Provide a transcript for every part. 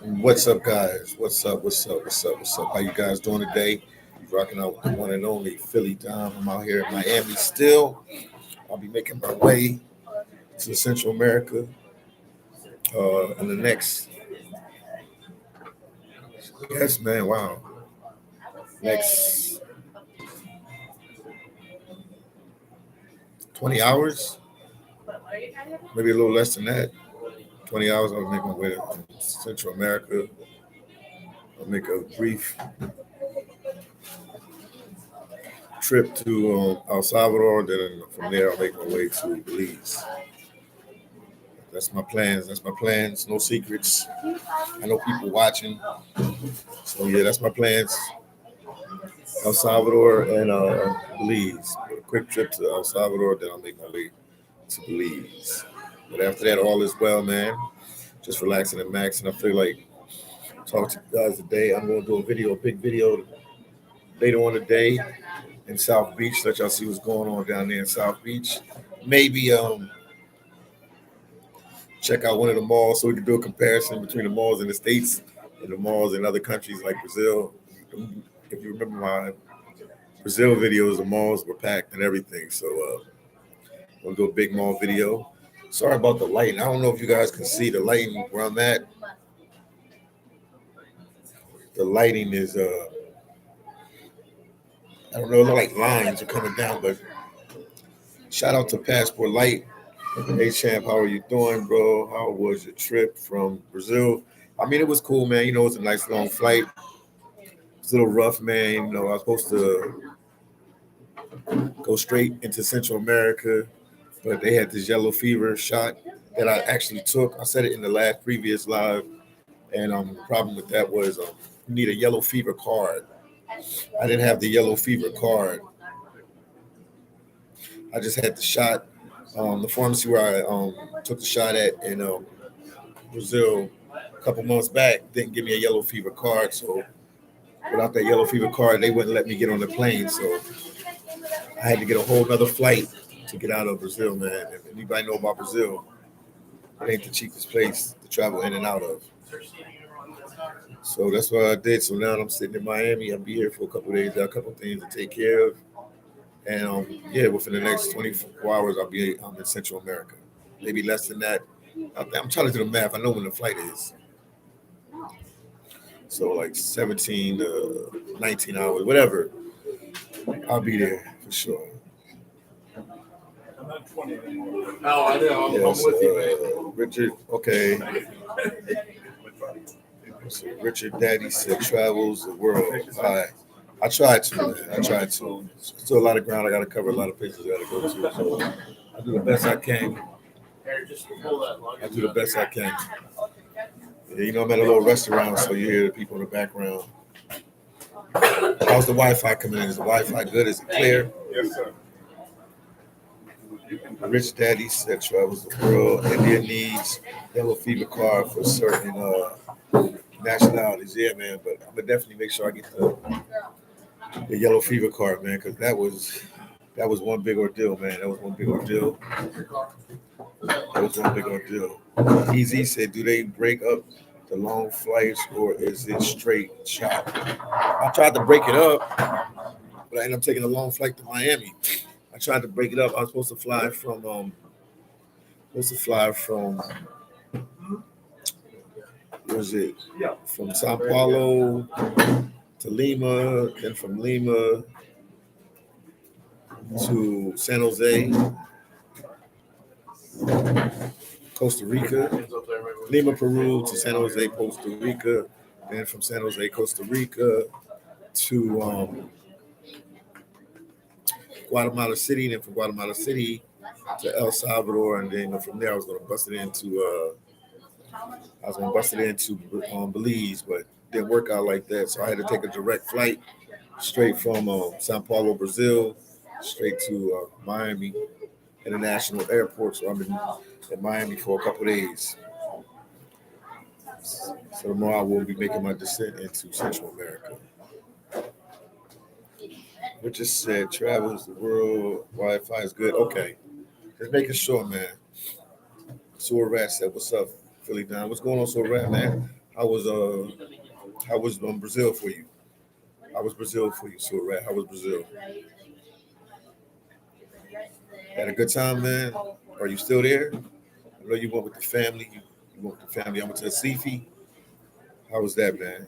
What's up, guys? What's up? What's up? What's up? What's up? How you guys doing today? Rocking out with the one and only Philly Dom. I'm out here in Miami still. I'll be making my way to Central America in the next. Yes, man. Wow. Next 20 hours, maybe a little less than that. 20 hours. I'll make my way to Central America. I'll make a brief trip to El Salvador. Then from there, I'll make my way to Belize. That's my plans. That's my plans. No secrets. I know people watching. So yeah, that's my plans. El Salvador and Belize. A quick trip to El Salvador, then I'll make my way to Belize. But after that, all is well, man. Just relaxing and maxing. I feel like talk to you guys today. I'm gonna do a video, a big video later on today in South Beach. Let y'all see what's going on down there in South Beach. Maybe check out one of the malls so we can do a comparison between the malls in the States and the malls in other countries like Brazil. If you remember my Brazil videos, the malls were packed and everything. So we'll do a big mall video. Sorry about the lighting. I don't know if you guys can see the lighting where I'm at. The lighting is I don't know, it look like lines are coming down, but shout out to Passport Light. Hey champ, how are you doing, bro? How was your trip from Brazil? I mean, it was cool, man. You know, it's a nice long flight. It's a little rough, man. You know, I was supposed to go straight into Central America, but they had this yellow fever shot that I actually took. I said it in the last previous live, and the problem with that was you need a yellow fever card. I didn't have the yellow fever card. I just had the shot. The pharmacy where I took the shot at in Brazil a couple months back didn't give me a yellow fever card, so without that yellow fever card, they wouldn't let me get on the plane. So I had to get a whole nother flight to get out of Brazil, man. If anybody know about Brazil, it ain't the cheapest place to travel in and out of. So that's what I did. So now I'm sitting in Miami. I'll be here for a couple of days. Got a couple of things to take care of. And yeah, within the next 24 hours, I'll be in Central America. Maybe less than that. I'm trying to do the math. I know when the flight is. So like 17 to 19 hours, whatever. I'll be there for sure. I'm not 20 anymore. No, I know. I'm Yes, with you, man. Richard. Okay. So Richard Daddy said travels the world. I tried to, man. I tried to. Still a lot of ground I got to cover, a lot of places I got to go to. So I do the best I can. I do the best I can. Yeah, you know, I'm at a little restaurant, so you hear the people in the background. How's the Wi-Fi coming in? Is the Wi-Fi good? Is it clear? Yes, sir. Rich Daddy said travels the world. India needs yellow fever card for certain nationalities. Yeah, man. But I'm gonna definitely make sure I get the yellow fever card, man, because that was one big ordeal, man. That was one big ordeal. That was one big ordeal. Easy said, do they break up the long flights or is it straight shot? I tried to break it up, but I ended up taking a long flight to Miami. I tried to break it up. I was supposed to fly from was it from Sao Paulo to Lima, then from Lima to San Jose, Costa Rica, Lima, Peru to San Jose, Costa Rica, then from San Jose, Costa Rica to Guatemala City, then from Guatemala City to El Salvador, and then from there I was going to bust it into Belize, but didn't work out like that. So I had to take a direct flight straight from Sao Paulo, Brazil, straight to Miami International Airport. So I'm in Miami for a couple of days. So tomorrow I will be making my descent into Central America. We just said travels the world, Wi-Fi is good. Okay, just making sure, man. Sore Rat said, "What's up, Philly Don? What's going on, Sore Rat, man? how was Brazil for you? How was Brazil for you, so right? How was Brazil? Had a good time, man. Are you still there? I know you went with the family. You went with the family. I went to the Sifi. How was that, man?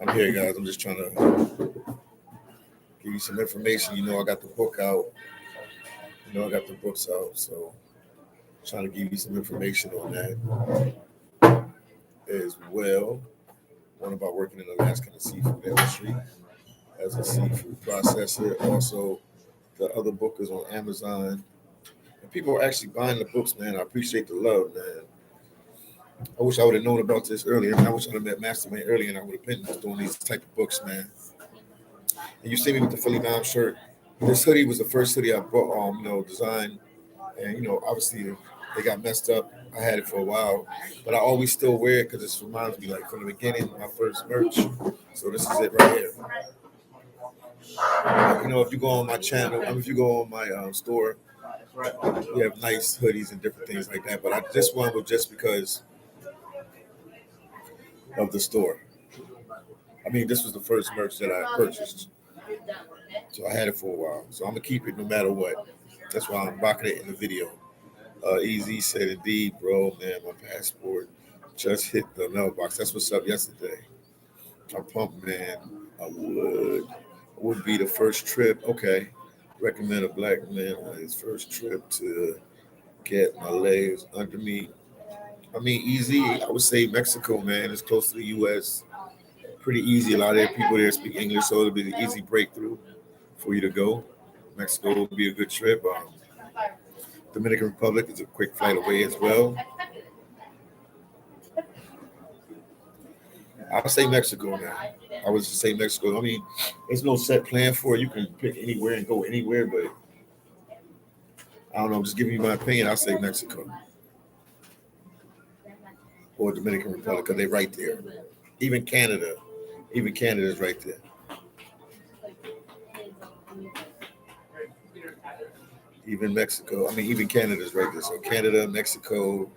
I'm here, guys. I'm just trying to give you some information. You know, I got the book out. You know, I got the books out, so trying to give you some information on that as well. One about working in Alaska in the seafood industry as a seafood processor. Also, the other book is on Amazon. And people are actually buying the books, man. I appreciate the love, man. I wish I would have known about this earlier. I wish I'd have met Mastermind earlier and I would have been doing these type of books, man. And you see me with the phillydom shirt. This hoodie was the first hoodie I bought, designed. And, obviously they got messed up. I had it for a while, but I always still wear it because it reminds me, like, from the beginning, my first merch. So this is it right here. If you go on my channel, if you go on my store, we have nice hoodies and different things like that. But this one was just because of the store. This was the first merch that I purchased. So I had it for a while. So I'm going to keep it no matter what. That's why I'm rocking it in the video. Easy said, indeed, bro, man, my passport just hit the mailbox. That's what's up yesterday. I'm pumped, man. I would be the first trip. Okay. Recommend a black man on his first trip to get my legs under me. Easy. I would say Mexico, man. It's close to the U.S. Pretty easy. A lot of people there speak English, so it'll be an easy breakthrough for you to go. Mexico will be a good trip. Dominican Republic is a quick flight away as well. I'll say Mexico now. I would just say Mexico. There's no set plan for it. You can pick anywhere and go anywhere, but I don't know. Just giving you my opinion. I'll say Mexico or Dominican Republic because they're right there. Even Canada is right there. Even Mexico. Even Canada is right there. So Canada, Mexico,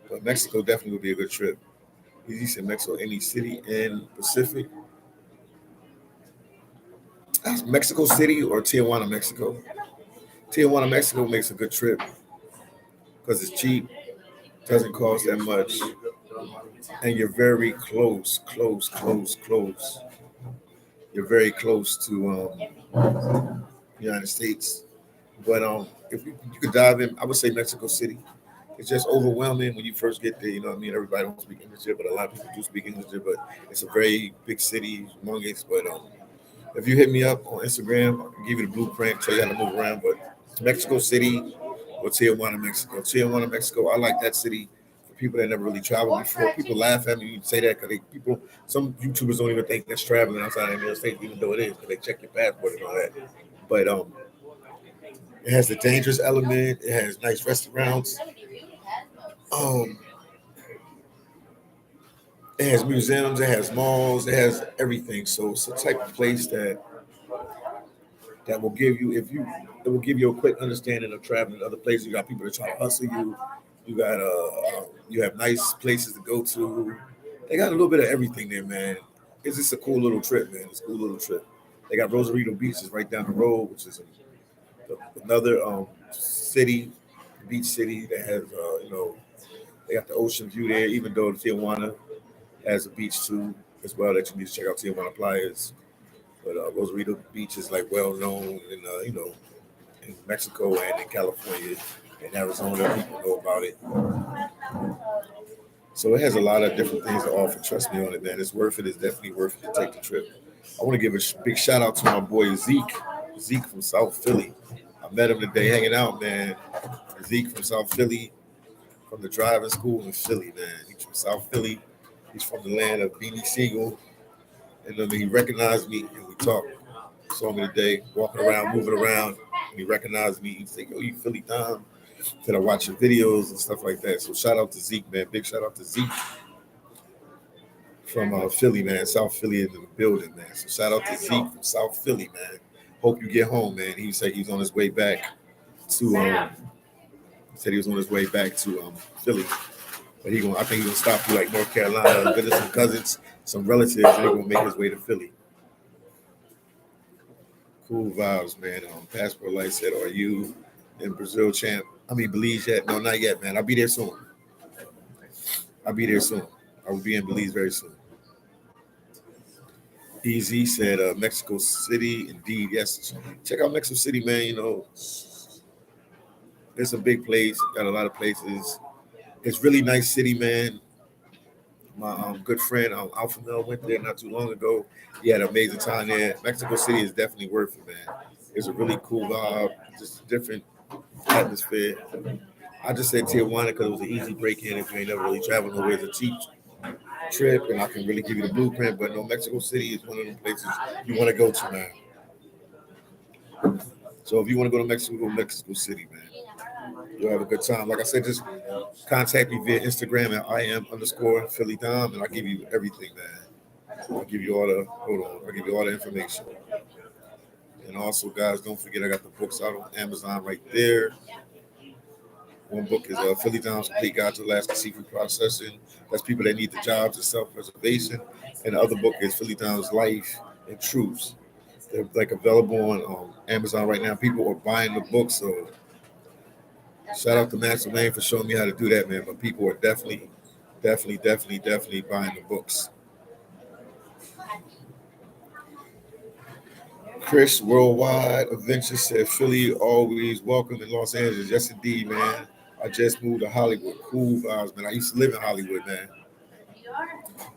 but Mexico definitely would be a good trip. Easy said Mexico, any city in Pacific. Mexico City or Tijuana, Mexico. Tijuana, Mexico makes a good trip because it's cheap, doesn't cost that much, and you're very close. You're very close to the United States. But if you could dive in, I would say Mexico City. It's just overwhelming when you first get there. You know what I mean? Everybody don't speak English here, but a lot of people do speak English here. But it's a very big city, humongous. But if you hit me up on Instagram, I can give you the blueprint, tell you how to move around. But Mexico City or Tijuana, Mexico. Tijuana, Mexico. I like that city for people that never really traveled before. People laugh at me when you say that because some YouTubers don't even think that's traveling outside the United States, even though it is, because they check your passport and all that. But it has the dangerous element. It has nice restaurants. It has museums. It has malls. It has everything. So it's a type of place that will give you, it will give you a quick understanding of traveling to other places. You got people that try to hustle you. You got you have nice places to go to. They got a little bit of everything there, man. It's just a cool little trip, man. It's a cool little trip. They got Rosarito Beach is right down the road, which is another city, beach city that has they got the ocean view there. Even though Tijuana has a beach too as well that you need to check out. Tijuana Playas, but Rosarito Beach is like well known in in Mexico and in California and Arizona. People know about it. So it has a lot of different things to offer. Trust me on it, man. It's worth it. It's definitely worth it to take the trip. I want to give a big shout out to my boy Zeke from South Philly. I met him today hanging out, man. Zeke from South Philly, from the driving school in Philly, man. He's from South Philly. He's from the land of Beanie Siegel. And then he recognized me and we talked. Saw me today, walking around, moving around, and he recognized me. He said, "Yo, you Philly Dom?" Said I watch your videos and stuff like that. So shout out to Zeke, man. Big shout out to Zeke. from Philly, man. South Philly in the building, man. So shout out to Zeke from South Philly, man. Hope you get home, man. He said he's on his way back to he said he was on his way back to Philly. But I think he's gonna stop through like North Carolina, visit some cousins, some relatives, and he's gonna make his way to Philly. Cool vibes, man. Passport Light said, "Are you in Brazil, champ? I mean Belize yet? No, not yet, man. I'll be there soon. I'll be there soon. I will be in Belize very soon." Easy said, "Mexico City, indeed, yes. Check out Mexico City, man. You know, it's a big place. Got a lot of places. It's really nice city, man. My good friend Alpha Mel went there not too long ago. He had an amazing time there. Mexico City is definitely worth it, man. It's a really cool vibe, just a different atmosphere. I just said Tijuana because it was an easy break in if you ain't never really traveled nowhere. It's a cheap trip, and I can really give you the blueprint. But no, Mexico City is one of them places you want to go to, man. So if you want to go to Mexico, go to Mexico City, man. You'll have a good time. Like I said, just contact me via Instagram at IM_phillydom, and I'll give you everything, man. I'll give you all the I'll give you all the information. And also, guys, don't forget I got the books out on Amazon right there. One book is Philly Dom's Complete Guide to Alaska Seafood Processing. That's people that need the jobs and self-preservation. And the other book is Philly Dom's Life and Truths. They're like available on Amazon right now. People are buying the book, so shout out to Master Lane for showing me how to do that, man. But people are definitely buying the books. Chris Worldwide Adventure said Philly always welcome in Los Angeles. Yes, indeed, man. I just moved to Hollywood. Cool vibes, man. I used to live in Hollywood, man.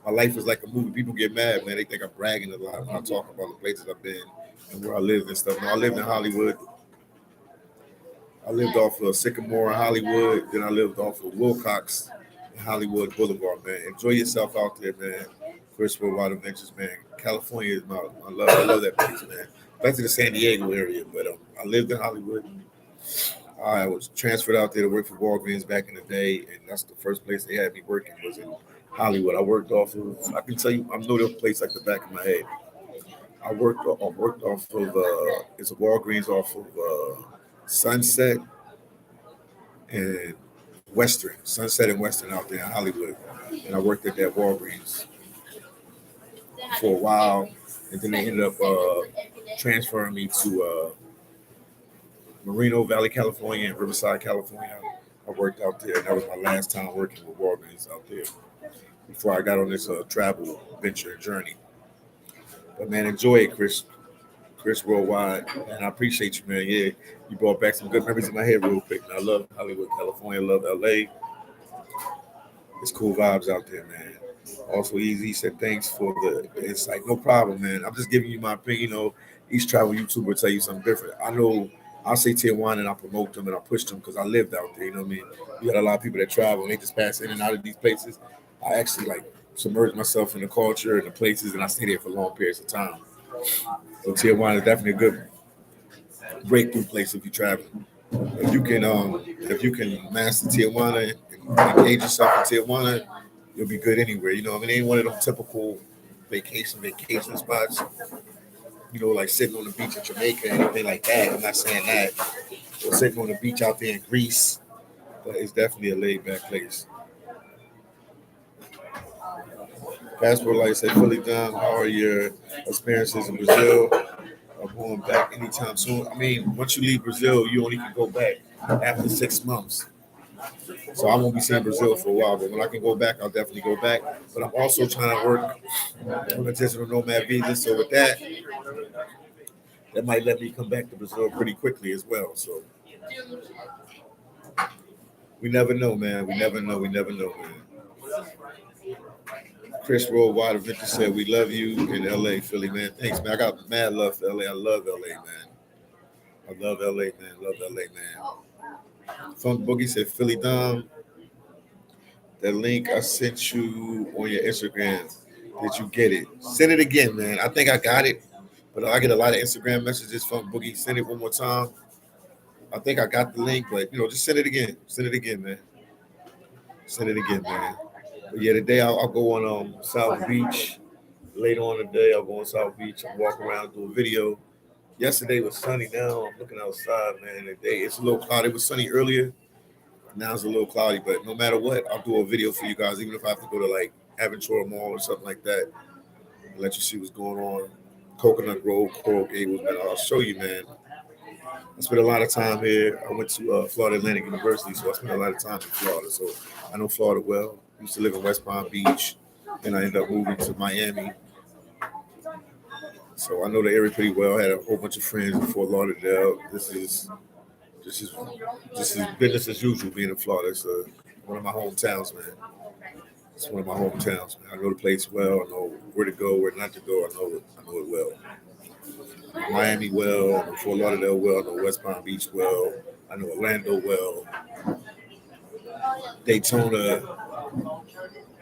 My life is like a movie. People get mad, man. They think I'm bragging a lot when I talk about the places I've been and where I lived and stuff. No, I lived in Hollywood. I lived off of Sycamore in Hollywood. Then I lived off of Wilcox and Hollywood Boulevard, man. Enjoy yourself out there, man. Chris Worldwide Adventures, man. California is I love that place, man. Back to the San Diego area, but I lived in Hollywood. I was transferred out there to work for Walgreens back in the day, and that's the first place they had me working was in Hollywood. I worked off of. I can tell you, I know the place like the back of my head. I worked off of. It's a Walgreens off of Sunset and Sunset and Western out there in Hollywood, and I worked at that Walgreens for a while, and then they ended up transferring me to Moreno Valley, California, and Riverside, California. I worked out there, and that was my last time working with Walgreens out there before I got on this travel venture journey. But man, enjoy it, Chris Worldwide, and I appreciate you, man. Yeah, you brought back some good memories in my head real quick. And I love Hollywood, California. I love LA. It's cool vibes out there, man. Also, Easy said thanks for the insight. No problem, man. I'm just giving you my opinion. You know, each travel YouTuber will tell you something different. I know I'll say Tijuana and I promote them and I push them because I lived out there. You know what I mean? You got a lot of people that travel and they just pass in and out of these places. I actually like submerge myself in the culture and the places and I stay there for long periods of time. So Tijuana is definitely a good breakthrough place if you travel. If you can master Tijuana and engage yourself in Tijuana, you'll be good anywhere. You know, I mean, it ain't one of them typical vacation spots. You know, like sitting on the beach in Jamaica, anything like that. I'm not saying that. Or sitting on the beach out there in Greece, but it's definitely a laid back place. Passport Light said, Philly Dom, how are your experiences in Brazil? I'm going back anytime soon. I mean, once you leave Brazil, you only can go back after 6 months. So I won't be seeing Brazil for a while, but when I can go back, I'll definitely go back. But I'm also trying to work on a digital nomad visa. So with that, that might let me come back to Brazil pretty quickly as well. So we never know, man. We never know. We never know, man. Chris Worldwide Adventure said, we love you in LA, Philly, man. Thanks, man. I got mad love for LA. I love LA, man. I love LA, man. Love LA, man. Funk Boogie said, Philly Dom, the link I sent you on your Instagram, did you get it? Send it again, man. I think I got it, but I get a lot of Instagram messages from Boogie. Send it one more time. I think I got the link, but just send it again. Send it again, man. Send it again, man. But yeah, today I'll go on South Beach. Later on today, I'll go on South Beach and walk around, do a video. Yesterday was sunny. Now I'm looking outside, man. Today it's a little cloudy. It was sunny earlier. Now it's a little cloudy, but no matter what, I'll do a video for you guys, even if I have to go to like Aventura Mall or something like that, and let you see what's going on. Coconut Grove, Coral Gables, man. I'll show you, man. I spent a lot of time here. I went to Florida Atlantic University, so I spent a lot of time in Florida. So I know Florida well. Used to live in West Palm Beach, and I ended up moving to Miami. So I know the area pretty well. I had a whole bunch of friends in Fort Lauderdale. This is business as usual being in Florida. It's one of my hometowns, man. It's one of my hometowns, man. I know the place well. I know where to go, where not to go. I know it well. Miami well, I know Fort Lauderdale well, I know West Palm Beach well, I know Orlando well, Daytona,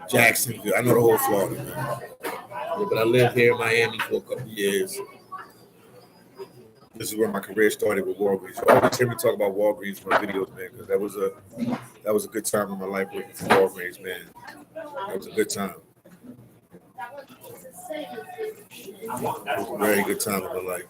Jacksonville. I know the whole Florida, man. Yeah, but I lived here in Miami for a couple of years. This is where my career started with Walgreens. You always hear me talk about Walgreens in my videos, man, because that was a good time in my life working for Walgreens, man. That was a good time. It was a very good time in my life.